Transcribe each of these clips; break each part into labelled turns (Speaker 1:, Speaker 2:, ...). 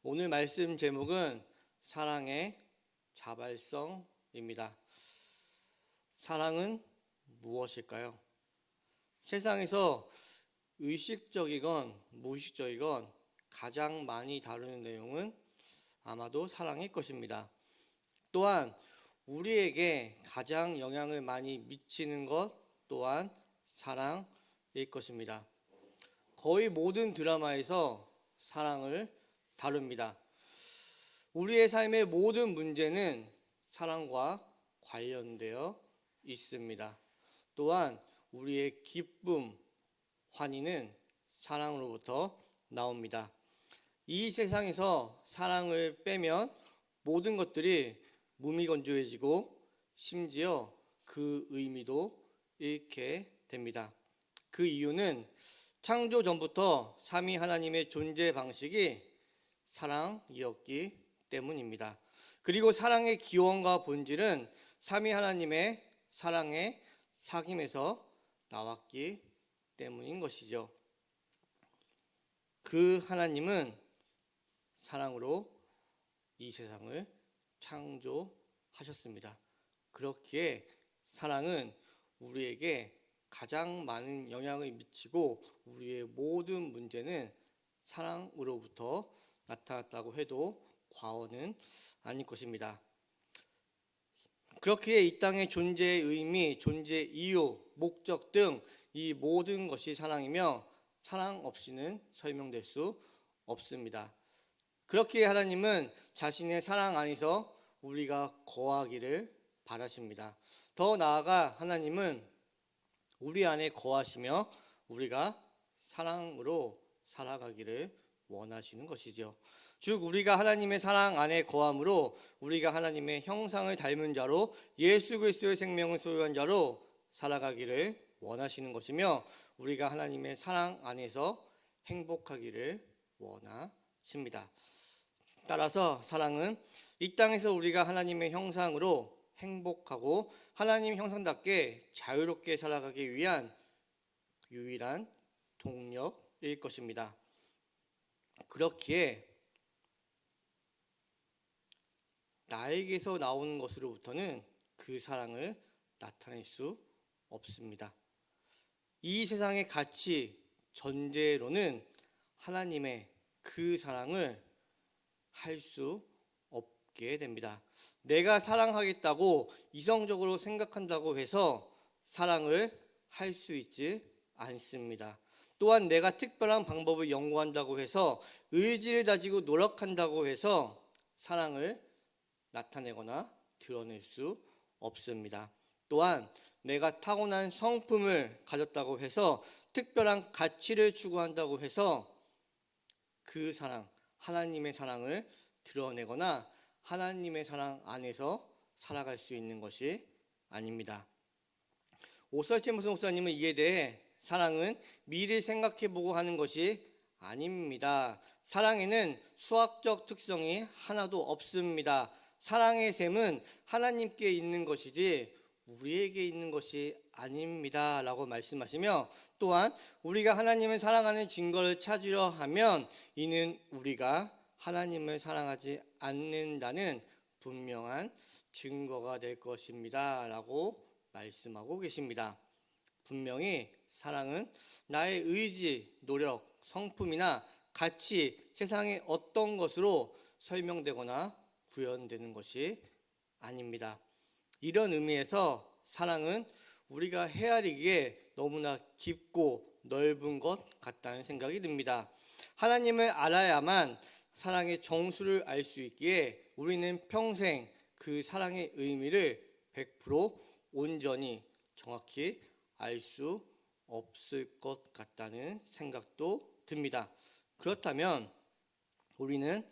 Speaker 1: 오늘 말씀 제목은 사랑의 자발성입니다. 사랑은 무엇일까요? 세상에서 의식적이건 무의식적이건 가장 많이 다루는 내용은 아마도 사랑일 것입니다. 또한 우리에게 가장 영향을 많이 미치는 것 또한 사랑일 것입니다. 거의 모든 드라마에서 사랑을 다룹니다. 우리의 삶의 모든 문제는 사랑과 관련되어 있습니다. 또한 우리의 기쁨, 환희는 사랑으로부터 나옵니다. 이 세상에서 사랑을 빼면 모든 것들이 무미건조해지고 심지어 그 의미도 잃게 됩니다. 그 이유는 창조 전부터 삼위 하나님의 존재 방식이 사랑이었기 때문입니다. 그리고 사랑의 기원과 본질은 삼위 하나님의 사랑의 사귐에서 나왔기 때문인 것이죠. 그 하나님은 사랑으로 이 세상을 창조하셨습니다. 그렇기에 사랑은 우리에게 가장 많은 영향을 미치고 우리의 모든 문제는 사랑으로부터 나타났다고 해도 과언은 아닐 것입니다. 그렇기에 이 땅의 존재의 의미, 존재 이유, 목적 등 이 모든 것이 사랑이며 사랑 없이는 설명될 수 없습니다. 그렇기에 하나님은 자신의 사랑 안에서 우리가 거하기를 바라십니다. 더 나아가 하나님은 우리 안에 거하시며 우리가 사랑으로 살아가기를 원하시는 것이죠. 즉 우리가 하나님의 사랑 안에 거함으로 우리가 하나님의 형상을 닮은 자로 예수 그리스도의 생명을 소유한 자로 살아가기를 원하시는 것이며 우리가 하나님의 사랑 안에서 행복하기를 원하십니다. 따라서 사랑은 이 땅에서 우리가 하나님의 형상으로 행복하고 하나님 형상답게 자유롭게 살아가기 위한 유일한 동력일 것입니다. 그렇기에 나에게서 나오는 것으로부터는 그 사랑을 나타낼 수 없습니다. 이 세상의 가치, 전제로는 하나님의 그 사랑을 할 수 없게 됩니다. 내가 사랑하겠다고 이성적으로 생각한다고 해서 사랑을 할 수 있지 않습니다. 또한 내가 특별한 방법을 연구한다고 해서 의지를 다지고 노력한다고 해서 사랑을 나타내거나 드러낼 수 없습니다. 또한 내가 타고난 성품을 가졌다고 해서 특별한 가치를 추구한다고 해서 그 사랑, 하나님의 사랑을 드러내거나 하나님의 사랑 안에서 살아갈 수 있는 것이 아닙니다. 오설치 목사님은 이에 대해 사랑은 미리 생각해보고 하는 것이 아닙니다. 사랑에는 수학적 특성이 하나도 없습니다. 사랑의 셈은 하나님께 있는 것이지 우리에게 있는 것이 아닙니다 라고 말씀하시며 또한 우리가 하나님을 사랑하는 증거를 찾으려 하면 이는 우리가 하나님을 사랑하지 않는다는 분명한 증거가 될 것입니다 라고 말씀하고 계십니다. 분명히 사랑은 나의 의지, 노력, 성품이나 가치, 세상의 어떤 것으로 설명되거나 구현되는 것이 아닙니다. 이런 의미에서 사랑은 우리가 헤아리기에 너무나 깊고 넓은 것 같다는 생각이 듭니다. 하나님을 알아야만 사랑의 정수를 알 수 있기에 우리는 평생 그 사랑의 의미를 100% 온전히 정확히 알 수 없을 것 같다는 생각도 듭니다. 그렇다면 우리는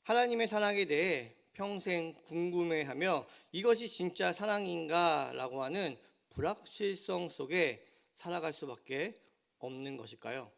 Speaker 1: 하나님의 사랑에 대해 평생 궁금해하며 이것이 진짜 사랑인가 라고 하는 불확실성 속에 살아갈 수밖에 없는 것일까요?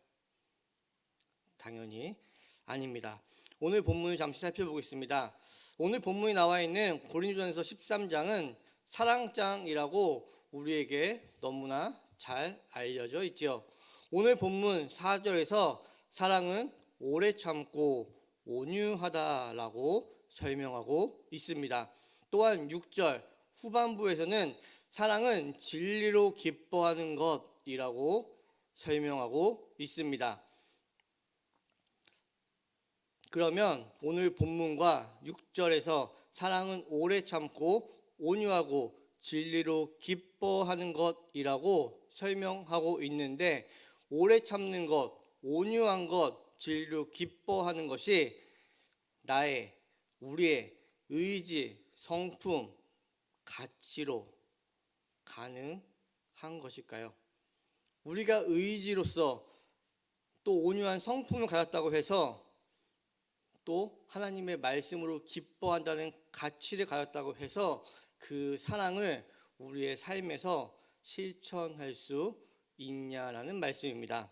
Speaker 1: 당연히 아닙니다. 오늘 본문을 잠시 살펴보겠습니다. 오늘 본문에 나와 있는 고린도전서 13장은 사랑장이라고 우리에게 너무나 잘 알려져 있지요. 오늘 본문 4절에서 사랑은 오래 참고 온유하다라고 설명하고 있습니다. 또한 6절 후반부에서는 사랑은 진리로 기뻐하는 것이라고 설명하고 있습니다. 그러면 오늘 본문과 6절에서 사랑은 오래 참고 온유하고 진리로 기뻐하는 것이라고 설명하고 있는데, 오래 참는 것, 온유한 것, 진리로 기뻐하는 것이 우리의 의지, 성품, 가치로 가능한 것일까요? 우리가 의지로서 또 온유한 성품을 가졌다고 해서 또 하나님의 말씀으로 기뻐한다는 가치를 가졌다고 해서 그 사랑을 우리의 삶에서 실천할 수 있냐라는 말씀입니다.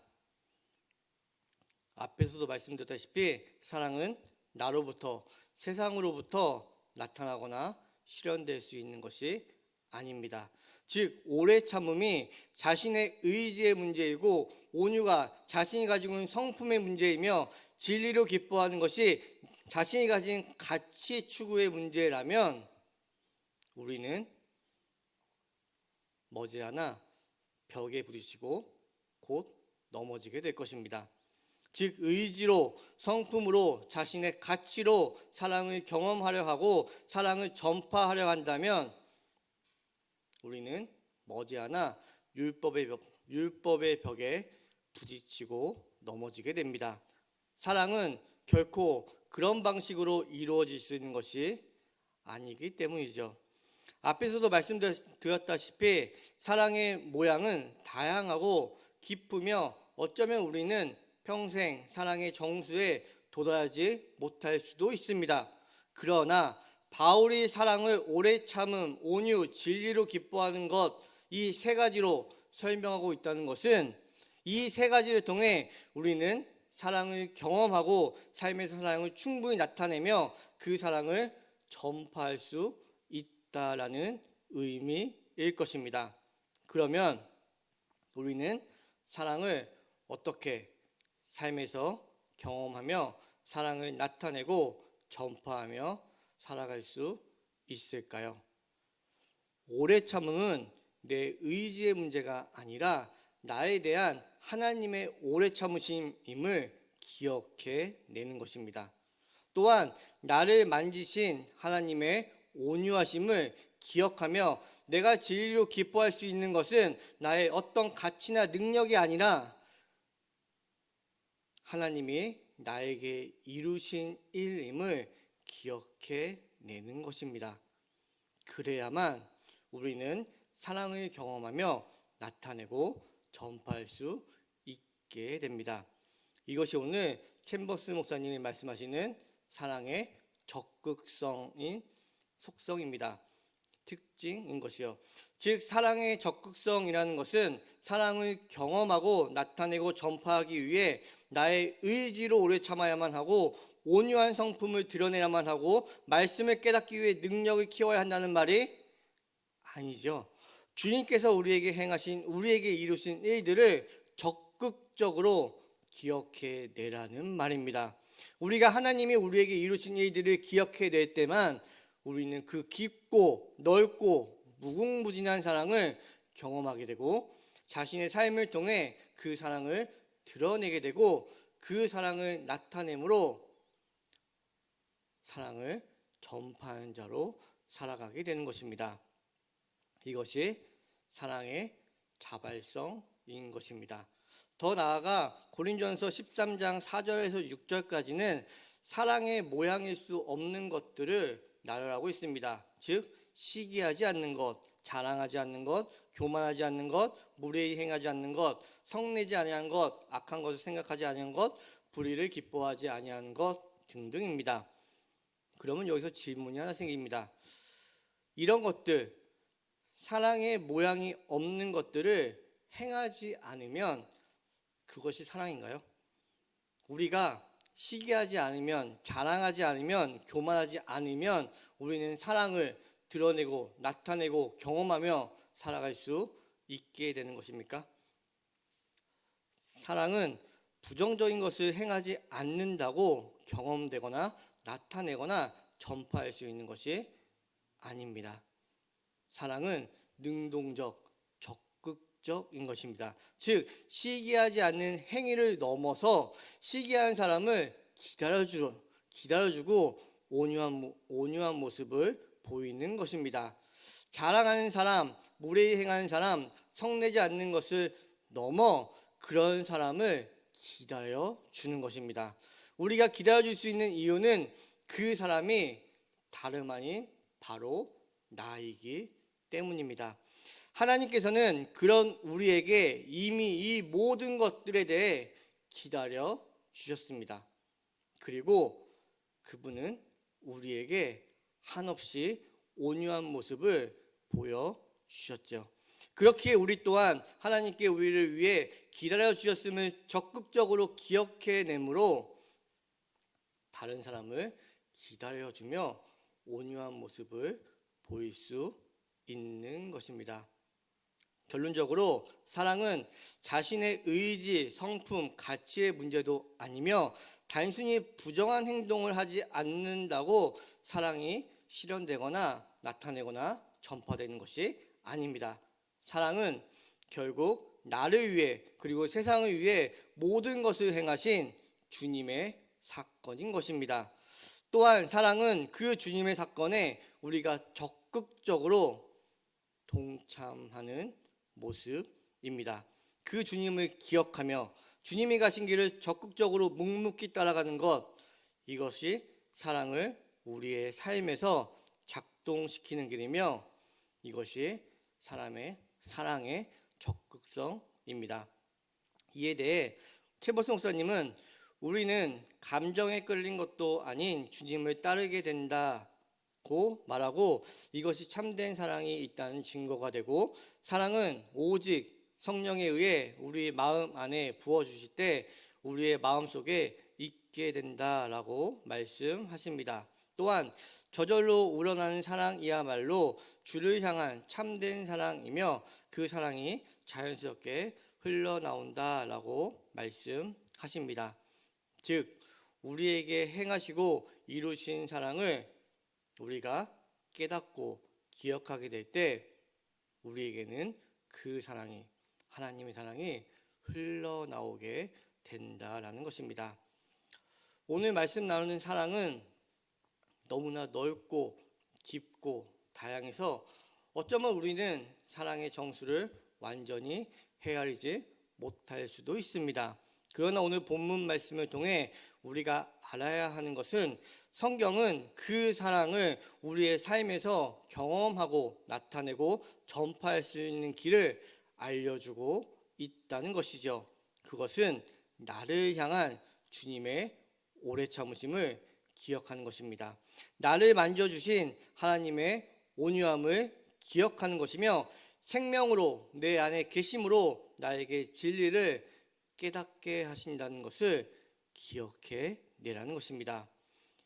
Speaker 1: 앞에서도 말씀드렸다시피 사랑은 나로부터, 세상으로부터 나타나거나 실현될 수 있는 것이 아닙니다. 즉 오래 참음이 자신의 의지의 문제이고, 온유가 자신이 가지고 있는 성품의 문제이며, 진리로 기뻐하는 것이 자신이 가진 가치 추구의 문제라면 우리는 머지않아 벽에 부딪히고 곧 넘어지게 될 것입니다. 즉 의지로, 성품으로, 자신의 가치로 사랑을 경험하려 하고 사랑을 전파하려 한다면 우리는 머지않아 율법의 벽에 부딪히고 넘어지게 됩니다. 사랑은 결코 그런 방식으로 이루어질 수 있는 것이 아니기 때문이죠. 앞에서도 말씀드렸다시피 사랑의 모양은 다양하고 기쁘며, 어쩌면 우리는 평생 사랑의 정수에 도달하지 못할 수도 있습니다. 그러나 바울이 사랑을 오래 참음, 온유, 진리로 기뻐하는 것, 이 세 가지로 설명하고 있다는 것은 이 세 가지를 통해 우리는 사랑을 경험하고 삶에서 사랑을 충분히 나타내며 그 사랑을 전파할 수 있다라는 의미일 것입니다. 그러면 우리는 사랑을 어떻게 삶에서 경험하며 사랑을 나타내고 전파하며 살아갈 수 있을까요? 오래 참음은 내 의지의 문제가 아니라 나에 대한 하나님의 오래 참으심임을 기억해 내는 것입니다. 또한 나를 만지신 하나님의 온유하심을 기억하며 내가 진리로 기뻐할 수 있는 것은 나의 어떤 가치나 능력이 아니라 하나님이 나에게 이루신 일임을 기억해 내는 것입니다. 그래야만 우리는 사랑을 경험하며 나타내고 전파할 수 있게 됩니다. 이것이 오늘 챔버스 목사님이 말씀하시는 사랑의 적극성인 속성입니다. 특징인 것이요. 즉 사랑의 적극성이라는 것은 사랑을 경험하고 나타내고 전파하기 위해 나의 의지로 오래 참아야만 하고, 온유한 성품을 드러내야만 하고, 말씀을 깨닫기 위해 능력을 키워야 한다는 말이 아니죠. 주님께서 우리에게 이루신 일들을 적극적으로 기억해 내라는 말입니다. 우리가 하나님이 우리에게 이루신 일들을 기억해 낼 때만 우리는 그 깊고 넓고 무궁무진한 사랑을 경험하게 되고, 자신의 삶을 통해 그 사랑을 드러내게 되고, 그 사랑을 나타내므로 사랑을 전파하는 자로 살아가게 되는 것입니다. 이것이 사랑의 자발성인 것입니다. 더 나아가 고린도전서 13장 4절에서 6절까지는 사랑의 모양일 수 없는 것들을 나열하고 있습니다. 즉 시기하지 않는 것, 자랑하지 않는 것, 교만하지 않는 것, 무례히 행하지 않는 것, 성내지 아니하는 것, 악한 것을 생각하지 아니하는 것, 불의를 기뻐하지 아니하는 것 등등입니다. 그러면 여기서 질문이 하나 생깁니다. 이런 것들, 사랑의 모양이 없는 것들을 행하지 않으면 그것이 사랑인가요? 우리가 시기하지 않으면, 자랑하지 않으면, 교만하지 않으면 우리는 사랑을 드러내고 나타내고 경험하며 살아갈 수 있게 되는 것입니까? 사랑은 부정적인 것을 행하지 않는다고 경험되거나 나타내거나 전파할 수 있는 것이 아닙니다. 사랑은 능동적, 적극적인 것입니다. 즉 시기하지 않는 행위를 넘어서 시기한 사람을 기다려주고 온유한 모습을 보이는 것입니다. 자랑하는 사람, 무례히 행하는 사람, 성내지 않는 것을 넘어 그런 사람을 기다려주는 것입니다. 우리가 기다려줄 수 있는 이유는 그 사람이 다름 아닌 바로 나이기 때문입니다. 하나님께서는 그런 우리에게 이미 이 모든 것들에 대해 기다려 주셨습니다. 그리고 그분은 우리에게 한없이 온유한 모습을 보여주셨죠. 그렇게 우리 또한 하나님께 우리를 위해 기다려 주셨음을 적극적으로 기억해내므로 다른 사람을 기다려주며 온유한 모습을 보일 수 있는 것입니다. 결론적으로 사랑은 자신의 의지, 성품, 가치의 문제도 아니며 단순히 부정한 행동을 하지 않는다고 사랑이 실현되거나 나타내거나 전파되는 것이 아닙니다. 사랑은 결국 나를 위해 그리고 세상을 위해 모든 것을 행하신 주님의 사건인 것입니다. 또한 사랑은 그 주님의 사건에 우리가 적극적으로 동참하는 모습입니다. 그 주님을 기억하며 주님이 가신 길을 적극적으로 묵묵히 따라가는 것, 이것이 사랑을 우리의 삶에서 작동시키는 길이며 이것이 사랑의 적극성입니다. 이에 대해 최버스 목사님은 우리는 감정에 끌린 것도 아닌 주님을 따르게 된다고 말하고 이것이 참된 사랑이 있다는 증거가 되고 사랑은 오직 성령에 의해 우리 마음 안에 부어주실 때 우리의 마음속에 있게 된다라고 말씀하십니다. 또한 저절로 우러나는 사랑이야말로 주를 향한 참된 사랑이며 그 사랑이 자연스럽게 흘러나온다라고 말씀하십니다. 즉 우리에게 행하시고 이루신 사랑을 우리가 깨닫고 기억하게 될 때 우리에게는 그 사랑이 하나님의 사랑이 흘러나오게 된다라는 것입니다. 오늘 말씀 나누는 사랑은 너무나 넓고 깊고 다양해서 어쩌면 우리는 사랑의 정수를 완전히 헤아리지 못할 수도 있습니다. 그러나 오늘 본문 말씀을 통해 우리가 알아야 하는 것은 성경은 그 사랑을 우리의 삶에서 경험하고 나타내고 전파할 수 있는 길을 알려주고 있다는 것이죠. 그것은 나를 향한 주님의 오래 참으심을 기억하는 것입니다. 나를 만져주신 하나님의 온유함을 기억하는 것이며 생명으로 내 안에 계심으로 나에게 진리를 깨닫게 하신다는 것을 기억해 내라는 것입니다.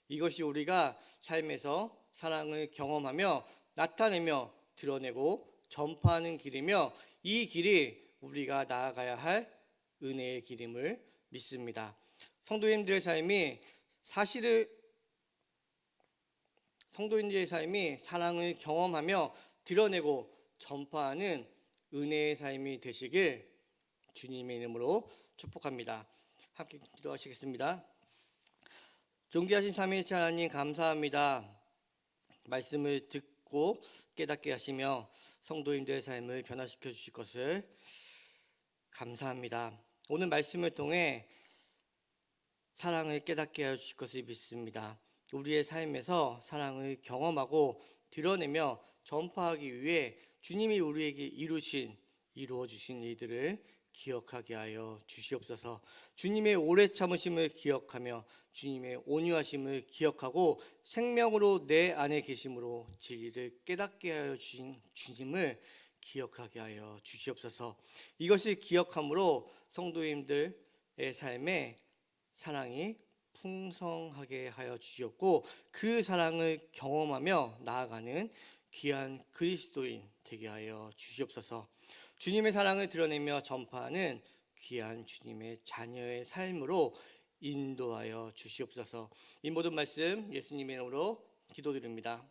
Speaker 1: 이것이 우리가 삶에서 사랑을 경험하며 나타내며 드러내고 전파하는 길이며 이 길이 우리가 나아가야 할 은혜의 길임을 믿습니다. 성도님들의 삶이 사랑을 경험하며 드러내고 전파하는 은혜의 삶이 되시길 주님의 이름으로 축복합니다. 함께 기도하시겠습니다. 존귀하신 삼위일체 하나님 감사합니다. 말씀을 듣고 깨닫게 하시며 성도님들의 삶을 변화시켜 주실 것을 감사합니다. 오늘 말씀을 통해 사랑을 깨닫게 해 주실 것을 믿습니다. 우리의 삶에서 사랑을 경험하고 드러내며 전파하기 위해 주님이 우리에게 이루어 주신 일들을 기억하게 하여 주시옵소서. 주님의 오래 참으심을 기억하며 주님의 온유하심을 기억하고 생명으로 내 안에 계심으로 진리를 깨닫게 하여 주신 주님을 기억하게 하여 주시옵소서. 이것을 기억함으로 성도님들의 삶에 사랑이 풍성하게 하여 주시옵고 그 사랑을 경험하며 나아가는 귀한 그리스도인 되게 하여 주시옵소서. 주님의 사랑을 드러내며 전파하는 귀한 주님의 자녀의 삶으로 인도하여 주시옵소서. 이 모든 말씀 예수님의 이름으로 기도드립니다.